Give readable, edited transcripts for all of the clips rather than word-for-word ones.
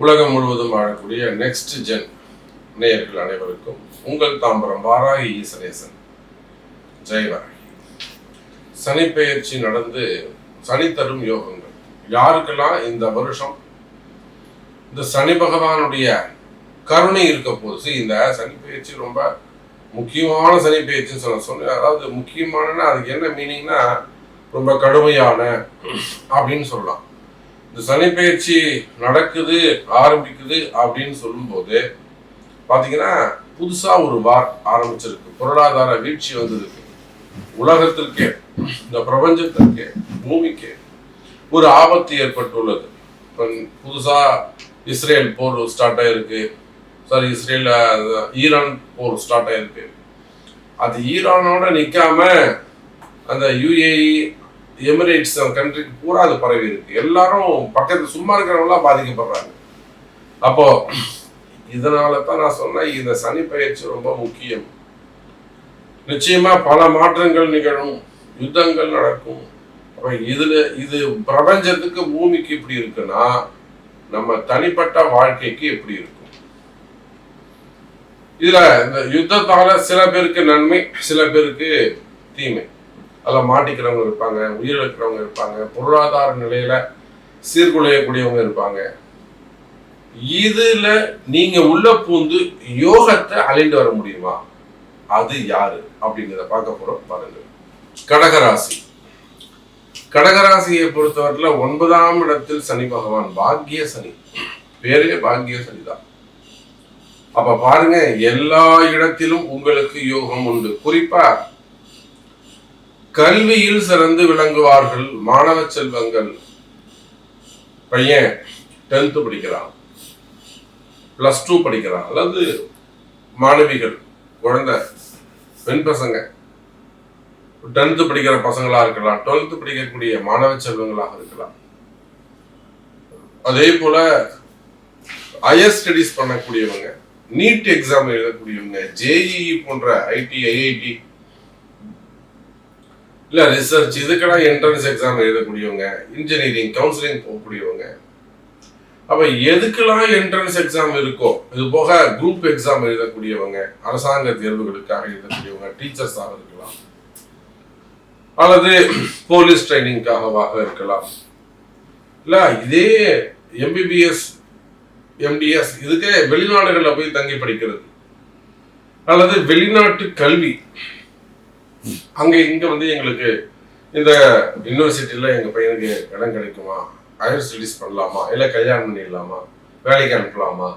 உலகம் முழுவதும் வாழக்கூடிய நெக்ஸ்ட் ஜென் நேயர்கள் அனைவருக்கும் உங்கள் தாம்பரம் வாராகி ஈசனேசன் ஜெயவராகி. சனி பெயர்ச்சி நடந்து சனி தரும் யோகங்கள் யாருக்கெல்லாம் இந்த வருஷம் இந்த சனி பகவானுடைய கருணை இருக்க போது. இந்த சனி பெயர்ச்சி ரொம்ப முக்கியமான சனி பெயர்ச்சின்னு சொன்னேன். அதாவது முக்கியமான அதுக்கு என்ன மீனிங்னா ரொம்ப கடுமையான அப்படின்னு சொல்லலாம். இந்த சனி பெயர்ச்சி நடக்குது ஆரம்பிக்குது அப்படின்னு சொல்லும்போது பார்த்தீங்கன்னா புதுசா ஒரு வார் ஆரம்பிச்சிருக்கு. பொருளாதார வீழ்ச்சி வந்திருக்கு. உலகத்திற்கே இந்த பிரபஞ்சத்திற்கே பூமிக்கு ஒரு ஆபத்து ஏற்பட்டுள்ளது. இப்போ புதுசா இஸ்ரேல் போர் ஸ்டார்ட் ஆயிருக்கு. ஈரான் போர் ஸ்டார்ட் ஆயிருக்கு. அது ஈரானோட நிற்காம அந்த யுஏஇ எமிரேட்ஸ் கண்ட்ரிக்கு பூரா அது பரவி இருக்கு. எல்லாரும் பக்கத்து சும்மா இருக்கிறவங்களாம் பாதிக்கப்படுறாங்க. அப்போ இதனால தான் நான் சொன்னேன் இந்த சனி பெயர்ச்சி ரொம்ப முக்கியம். நிச்சயமா பல மாற்றங்கள் நிகழும், யுத்தங்கள் நடக்கும். அப்ப இது பிரபஞ்சத்துக்கு பூமிக்கு இப்படி இருக்குன்னா நம்ம தனிப்பட்ட வாழ்க்கைக்கு எப்படி இருக்கும்? இதுல இந்த யுத்தத்தால சில பேருக்கு நன்மை, சில பேருக்கு தீமை. அதில் மாட்டிக்கிறவங்க இருப்பாங்க, உயிரிழக்கிறவங்க இருப்பாங்க, பொருளாதார நிலையில சீர்குலையக்கூடியவங்க இருப்பாங்க. இதுல நீங்க உள்ள பூந்து யோகத்தை அழிந்து வர முடியுமா? அது யாரு அப்படிங்கிறத பார்க்க போறோம். பாருங்க. கடகராசி. கடகராசியை பொறுத்தவரையில 9ஆம் இடத்தில் சனி பகவான், பாக்கிய சனி, பேரே பாக்கிய சனிதான். அப்ப பாருங்க, எல்லா இடத்திலும் உங்களுக்கு யோகம் உண்டு. குறிப்பா கல்வியில் சிறந்து விளங்குவார்கள் மாணவ செல்வங்கள். பையன் 10th படிக்கிறான், +2 படிக்கிறான், அல்லது மாணவிகள், குழந்தை, பெண் பசங்க 10th படிக்கிற பசங்களா இருக்கலாம், 12th படிக்கக்கூடிய மாணவ செல்வங்களாக இருக்கலாம். அதே போல ஹையர் ஸ்டடிஸ் பண்ணக்கூடியவங்க, நீட் எக்ஸாம் எழுதக்கூடியவங்க, ஜேஇஇ போன்ற ஐடி, ஐஐடி இல்ல ரிசர்ச், இதுக்கெல்லாம் என்ட்ரன்ஸ் எக்ஸாம் எழுதக்கூடியவங்க, இன்ஜினியரிங், கவுன்சிலிங் போகக்கூடியவங்க. அப்ப எதுக்கெல்லாம் என்ட்ரன்ஸ் எக்ஸாம் இருக்கோ, இது போக குரூப் எக்ஸாம் எழுதக்கூடியவங்க, அரசாங்க தேர்வுகளுக்காக எழுதக்கூடியவங்க, டீச்சர்ஸாக இருக்கலாம், அல்லது போலீஸ் ட்ரைனிங்காக இருக்கலாம், இல்ல இதே எம்பிபிஎஸ், எம்டிஎஸ், இதுக்கே வெளிநாடுகளில் போய் தங்கி படிக்கிறது, அல்லது வெளிநாட்டு கல்வி, அங்க இங்க வந்து எங்களுக்கு இந்த யூனிவர்சிட்டியில எங்க பையனுக்கு இடம் கிடைக்குமா, ஹையர் ஸ்டடிஸ் பண்ணலாமா, இல்லை கல்யாணம் பண்ணிடலாமா, வேலைக்கு அனுப்பலாமா,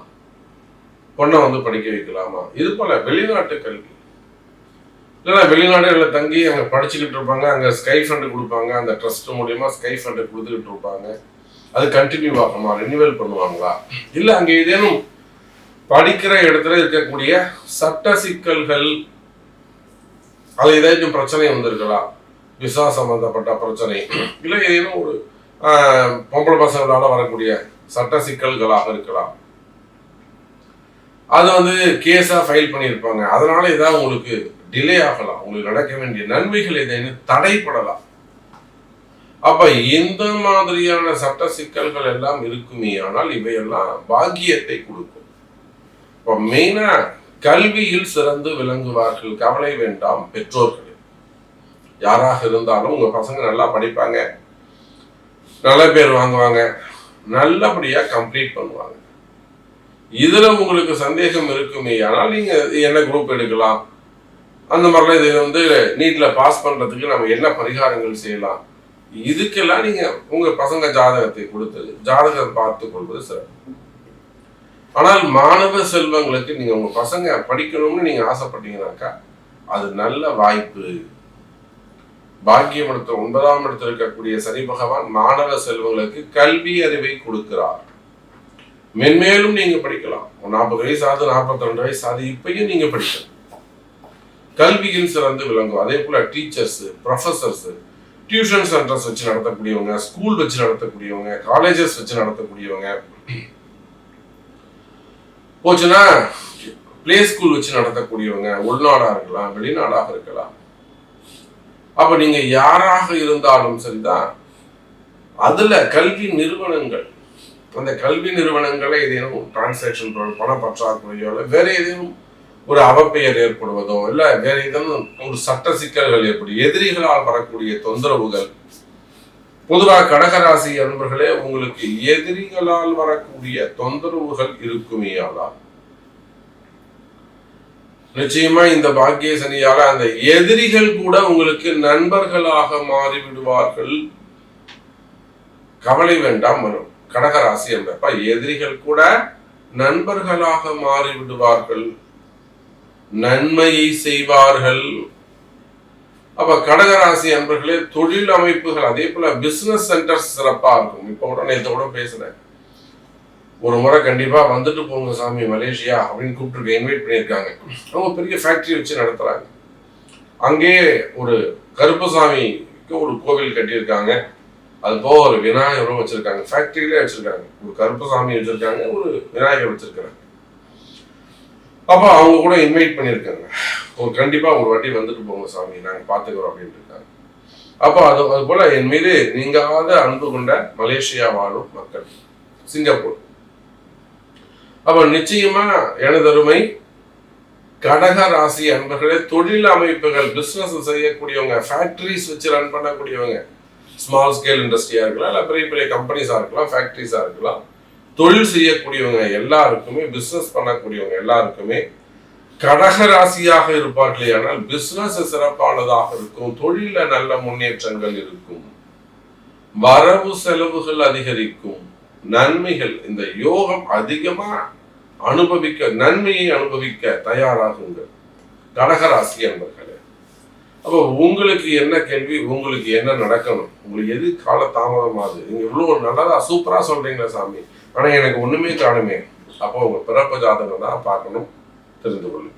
பொண்ணை வந்து படிக்க வைக்கலாமா, இது போல வெளிநாட்டு கல்வி. இல்லைன்னா வெளிநாடுகளில் தங்கி அங்கே படிச்சுக்கிட்டு இருப்பாங்க, அங்கே ஸ்கை ஃபண்டு கொடுப்பாங்க, அந்த ட்ரஸ்ட் மூலியமா ஸ்கை ஃபண்டு கொடுத்துக்கிட்டு இருப்பாங்க. அது கண்டினியூ ஆகுமா, ரினிவல் பண்ணுவாங்களா, இல்லை அங்கே ஏதேனும் படிக்கிற இடத்துல இருக்கக்கூடிய சட்ட சிக்கல்கள், அது ஏதாச்சும் பிரச்சனை வந்திருக்கலாம், விசா சம்பந்தப்பட்ட பிரச்சனை, இல்லை ஏதேனும் ஒரு பொம்பளை பசங்களால வரக்கூடிய சட்ட சிக்கல்களாக இருக்கலாம். அது வந்து கேஸா ஃபைல் பண்ணியிருப்பாங்க. அதனால ஏதாவது உங்களுக்கு டிலே ஆகலாம், உங்களுக்கு நடக்க வேண்டிய நன்மைகள் ஏதேனும் தடைப்படலாம். அப்ப இந்த மாதிரியான சட்ட சிக்கல்கள் எல்லாம் இருக்குமே, ஆனால் இவையெல்லாம் பாக்கியத்தை கொடுக்கும். இப்போ மெயினா கல்வியில் சிறந்து விளங்குவார்கள். கவலை வேண்டாம் பெற்றோர்கள், யாராக இருந்தாலும் உங்க பசங்க நல்லா படிப்பாங்க, நல்ல பேர் வாங்குவாங்க, நல்லபடியா கம்ப்ளீட் பண்ணுவாங்க. இதுல உங்களுக்கு சந்தேகம் இருக்குமே, ஆனால் நீங்க என்ன குரூப் எடுக்கலாம், அந்த மாதிரிலாம் இது வந்து நீட்ல பாஸ் பண்றதுக்கு நம்ம என்ன பரிகாரங்கள் செய்யலாம், இதுக்கெல்லாம் நீங்க உங்க பசங்க ஜாதகத்தை கொடுத்து ஜாதகம் பார்த்து கொள்வது சிறப்பு. ஆனால் மாணவ செல்வங்களுக்கு நீங்க உங்க பசங்க படிக்கணும்னு நீங்க ஆசைப்பட்டீங்கன்னாக்கா அது நல்ல வாய்ப்பு. பாக்கியம் இடத்துல 9ஆம் இடத்துல இருக்கக்கூடிய சனி பகவான் மாணவ செல்வங்களுக்கு கல்வி அறிவை கொடுக்கிறார். மென்மேலும் நீங்க படிக்கலாம். 40 வயசு ஆகுது, 42 வயசு ஆகுது, இப்பயும் நீங்க படிக்கலாம். கல்வியில் சிறந்து விளங்கும். அதே போல டீச்சர்ஸ், ப்ரொஃபசர்ஸ், டியூஷன் சென்டர்ஸ் வச்சு நடத்தக்கூடியவங்க, ஸ்கூல் வச்சு நடத்தக்கூடியவங்க, காலேஜஸ் வச்சு நடத்தக்கூடியவங்க, போச்சுன்னா பிளே ஸ்கூல் வச்சு நடத்தக்கூடியவங்க, உள்நாடாக இருக்கலாம், வெளிநாடாக இருக்கலாம். அப்ப நீங்க யாராக இருந்தாலும் சரிதான், அதுல கல்வி நிறுவனங்கள், அந்த கல்வி நிறுவனங்களை ஏதேனும் டிரான்சாக்ஷன் பண பற்றாக்குறையோ இல்லை வேற ஏதேனும் ஒரு அவப்பெயர் ஏற்படுவதோ இல்லை வேற ஏதேனும் ஒரு சட்ட சிக்கல்கள் ஏற்படும், எதிரிகளால் வரக்கூடிய தொந்தரவுகள். பொதுவாக கடகராசி அன்பர்களே, உங்களுக்கு எதிரிகளால் வரக்கூடிய தொந்தரவுகள் இருக்குமேயானால் நிச்சயமா இந்த பாக்கிய சனியால அந்த எதிரிகள் கூட உங்களுக்கு நண்பர்களாக மாறிவிடுவார்கள். கவலை வேண்டாம். வரும் கடகராசி என்பப்ப எதிரிகள் கூட நண்பர்களாக மாறிவிடுவார்கள், நன்மையை செய்வார்கள். அப்ப கடகராசி அன்பர்களே, தொழில் அமைப்புகள் அதே போல பிசினஸ் சென்டர்ஸ் சிறப்பா இருக்கும். இப்ப கூட நேற்று கூட பேசுனேன், ஒரு முறை கண்டிப்பா வந்துட்டு போங்க சாமி மலேசியா அப்படின்னு கூப்பிட்டு இன்வைட் பண்ணியிருக்காங்க. அவங்க பெரிய ஃபேக்டரி வச்சு நடத்துறாங்க. அங்கே ஒரு கருப்பசாமிக்கு ஒரு கோவில் கட்டியிருக்காங்க, அது போக ஒரு விநாயகரும் வச்சிருக்காங்க, ஃபேக்டரியிலே வச்சிருக்காங்க. ஒரு கருப்பசாமி வச்சிருக்காங்க, ஒரு விநாயகர் வச்சிருக்காங்க. அப்ப அவங்க கூட இன்வைட் பண்ணியிருக்காங்க, ஒரு கண்டிப்பா ஒரு வாட்டி வந்துட்டு போங்க சாமி நாங்க பாத்துக்கிறோம் அப்படின்னு இருக்காங்க. அப்போ அது போல என் மீது நீங்காத அன்பு கொண்ட மலேசியா வாழும் மக்கள், சிங்கப்பூர். அப்ப நிச்சயமா எனதருமை கடக ராசி அன்பர்களே, தொழில் அமைப்புகள் பிசினஸ் செய்யக்கூடியவங்க, ஃபேக்டரிஸ் வச்சு ரன் பண்ணக்கூடியவங்க, ஸ்மால் ஸ்கேல் இண்டஸ்ட்ரியா இருக்கலாம், இல்லை பெரிய பெரிய கம்பெனிஸா இருக்கலாம், ஃபேக்டரிஸா இருக்கலாம், தொழில் செய்யக்கூடியவங்க எல்லாருக்குமே, பிசினஸ் பண்ணக்கூடியவங்க எல்லாருக்குமே கடக ராசியாக இருப்பார்களே ஆனால் பிசினஸ் சிறப்பானதாக இருக்கும், தொழில நல்ல முன்னேற்றங்கள் இருக்கும், வரவு செலவுகள் அதிகரிக்கும், நன்மைகள், இந்த யோகம் அதிகமா அனுபவிக்க, நன்மையை அனுபவிக்க தயாராகுங்கள் கடகராசி என்பர்களே. அப்போ உங்களுக்கு என்ன கேள்வி, உங்களுக்கு என்ன நடக்கணும், உங்களுக்கு எது கால தாமதமாகுது, நீங்க இவ்வளவு நல்லதா சூப்பரா சொல்றீங்களா சாமி, ஆனா எனக்கு ஒண்ணுமே காணுமே, அப்போ உங்க பிறப்பு ஜாதகம் தான் பார்க்கணும், தெரிந்து கொள்ளுங்க.